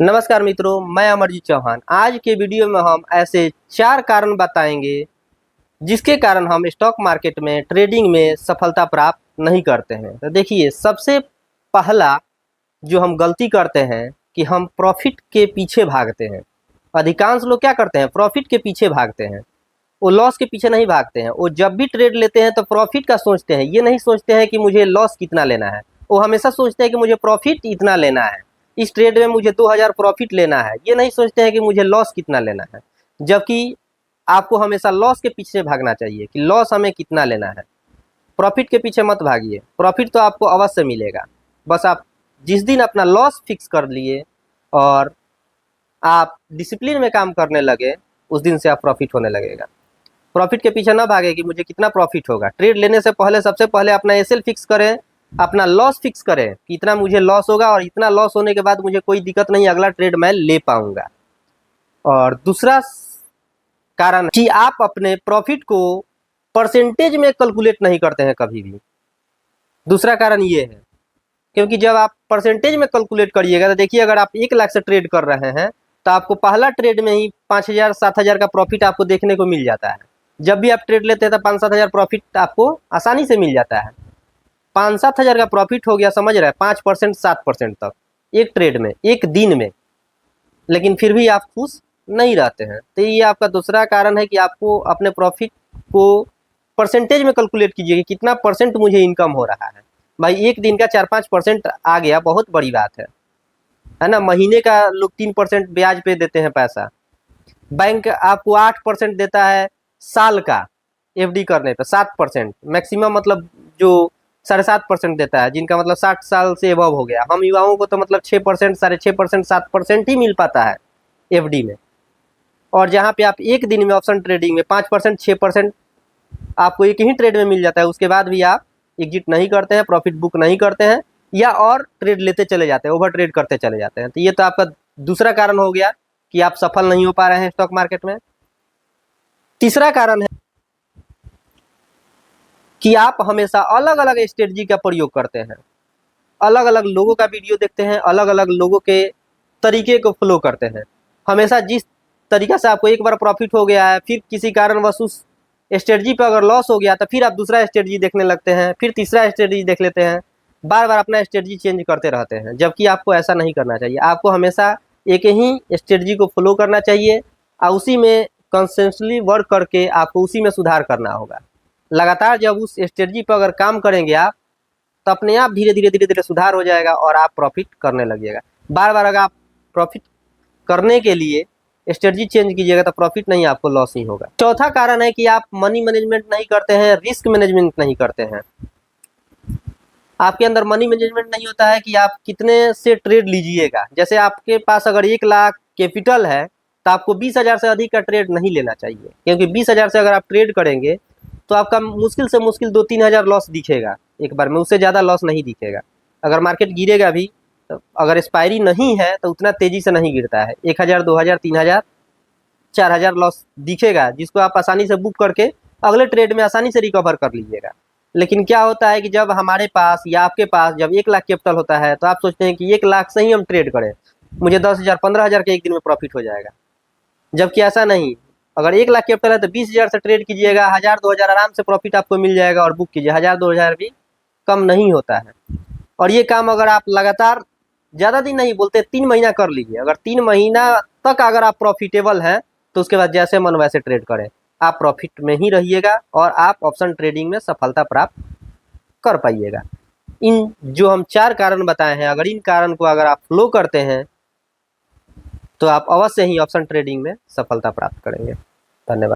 नमस्कार मित्रों, मैं अमरजीत चौहान। आज के वीडियो में हम ऐसे 4 कारण बताएंगे जिसके कारण हम स्टॉक मार्केट में ट्रेडिंग में सफलता प्राप्त नहीं करते हैं। तो देखिए, सबसे पहला जो हम गलती करते हैं कि हम प्रॉफिट के पीछे भागते हैं। अधिकांश लोग क्या करते हैं, प्रॉफिट के पीछे भागते हैं, वो लॉस के पीछे नहीं भागते हैं। वो जब भी ट्रेड लेते हैं तो प्रॉफिट का सोचते हैं, ये नहीं सोचते हैं कि मुझे लॉस कितना लेना है। वो हमेशा सोचते हैं कि मुझे प्रॉफिट इतना लेना है, इस ट्रेड में मुझे 2000 प्रॉफिट लेना है। ये नहीं सोचते हैं कि मुझे लॉस कितना लेना है। जबकि आपको हमेशा लॉस के पीछे भागना चाहिए कि लॉस हमें कितना लेना है। प्रॉफिट के पीछे मत भागिए, प्रॉफिट तो आपको अवश्य मिलेगा। बस आप जिस दिन अपना लॉस फिक्स कर लिए और आप डिसिप्लिन में काम करने लगे, उस दिन से आप प्रॉफिट होने लगेगा। प्रॉफिट के पीछे ना भागे कि मुझे कितना प्रॉफिट होगा। ट्रेड लेने से पहले सबसे पहले अपना एसएल फिक्स करें, अपना लॉस फिक्स करें कि इतना मुझे लॉस होगा और इतना लॉस होने के बाद मुझे कोई दिक्कत नहीं, अगला ट्रेड मैं ले पाऊंगा। और दूसरा कारण कि आप अपने प्रॉफिट को परसेंटेज में कैलकुलेट नहीं करते हैं कभी भी। दूसरा कारण ये है, क्योंकि जब आप परसेंटेज में कैलकुलेट करिएगा तो देखिए, अगर आप 1 लाख से ट्रेड कर रहे हैं तो आपको पहला ट्रेड में ही 5000 7000 का प्रॉफिट आपको देखने को मिल जाता है। जब भी आप ट्रेड लेते हैं तो 5-7 हज़ार प्रॉफिट आपको आसानी से मिल जाता है। 5-7 हज़ार का प्रॉफिट हो गया, समझ रहे हैं, 5% 7% तक एक ट्रेड में, एक दिन में। लेकिन फिर भी आप खुश नहीं रहते हैं। तो ये आपका दूसरा कारण है कि आपको अपने प्रॉफिट को परसेंटेज में कैलकुलेट कीजिए कि कितना परसेंट मुझे इनकम हो रहा है। भाई एक दिन का 4-5% आ गया, बहुत बड़ी बात है ना। महीने का लोग 3% ब्याज पे देते हैं पैसा। बैंक आपको 8% देता है साल का, एफडी करने पे 7% मैक्सिमम, मतलब जो 7.5% देता है, जिनका मतलब 60 साल से एबव हो गया। हम युवाओं को तो मतलब 6%, 6.5%, 7% ही मिल पाता है एफडी में। और जहाँ पे आप एक दिन में ऑप्शन ट्रेडिंग में 5%, 6% आपको एक ही ट्रेड में मिल जाता है, उसके बाद भी आप एग्जिट नहीं करते हैं, प्रॉफिट बुक नहीं करते हैं, या और ट्रेड लेते चले जाते हैं, ओवर ट्रेड करते चले जाते हैं। तो ये तो आपका दूसरा कारण हो गया कि आप सफल नहीं हो पा रहे हैं स्टॉक मार्केट में। तीसरा कारण है कि आप हमेशा अलग अलग स्ट्रेटजी का प्रयोग करते हैं, अलग अलग लोगों का वीडियो देखते हैं, अलग अलग लोगों के तरीके को फॉलो करते हैं। हमेशा जिस तरीका से आपको एक बार प्रॉफिट हो गया है, फिर किसी कारणवश उस स्ट्रेटजी पर अगर लॉस हो गया तो फिर आप दूसरा स्ट्रेटजी देखने लगते हैं, फिर तीसरा स्ट्रेटजी देख लेते हैं, बार बार अपना स्ट्रेटजी चेंज करते रहते हैं। जबकि आपको ऐसा नहीं करना चाहिए। आपको हमेशा एक ही स्ट्रेटजी को फॉलो करना चाहिए और उसी में कंसिस्टेंटली वर्क करके आपको उसी में सुधार करना होगा। लगातार जब उस स्ट्रेटजी पर अगर काम करेंगे आप, तो अपने आप धीरे धीरे धीरे धीरे सुधार हो जाएगा और आप प्रॉफिट करने लगिएगा। बार बार अगर आप प्रॉफिट करने के लिए स्ट्रेटजी चेंज कीजिएगा तो प्रॉफिट नहीं, आपको लॉस ही होगा। चौथा कारण है कि आप मनी मैनेजमेंट नहीं करते हैं, रिस्क मैनेजमेंट नहीं करते हैं। आपके अंदर मनी मैनेजमेंट नहीं होता है कि आप कितने से ट्रेड लीजिएगा। जैसे आपके पास अगर 1 लाख कैपिटल है तो आपको 20,000 से अधिक का ट्रेड नहीं लेना चाहिए, क्योंकि 20,000 से अगर आप ट्रेड करेंगे तो आपका मुश्किल से मुश्किल 2-3 हज़ार लॉस दिखेगा एक बार में, उससे ज़्यादा लॉस नहीं दिखेगा। अगर मार्केट गिरेगा भी तो अगर एक्सपायरी नहीं है तो उतना तेज़ी से नहीं गिरता है। 1,000, 2,000, 3,000, 4,000 लॉस दिखेगा, जिसको आप आसानी से बुक करके अगले ट्रेड में आसानी से रिकवर कर लीजिएगा। लेकिन क्या होता है कि जब हमारे पास या आपके पास जब 1 लाख कैपिटल होता है तो आप सोचते हैं कि 1 लाख से ही हम ट्रेड करें, मुझे 10,000, 15,000 के एक दिन में प्रॉफिट हो जाएगा। जबकि ऐसा नहीं। अगर 1 लाख कैपिटल है तो 20,000 से ट्रेड कीजिएगा, 1,000-2,000 आराम से प्रॉफिट आपको मिल जाएगा और बुक कीजिए। 1,000-2,000 भी कम नहीं होता है। और ये काम अगर आप लगातार, ज़्यादा दिन नहीं बोलते, 3 महीना कर लीजिए। अगर 3 महीना तक अगर आप प्रॉफिटेबल हैं तो उसके बाद जैसे मन वैसे ट्रेड करें, आप प्रॉफिट में ही रहिएगा और आप ऑप्शन ट्रेडिंग में सफलता प्राप्त कर पाइएगा। इन जो हम 4 कारण बताए हैं, अगर इन कारण को अगर आप फॉलो करते हैं तो आप अवश्य ही ऑप्शन ट्रेडिंग में सफलता प्राप्त करेंगे। धन्यवाद।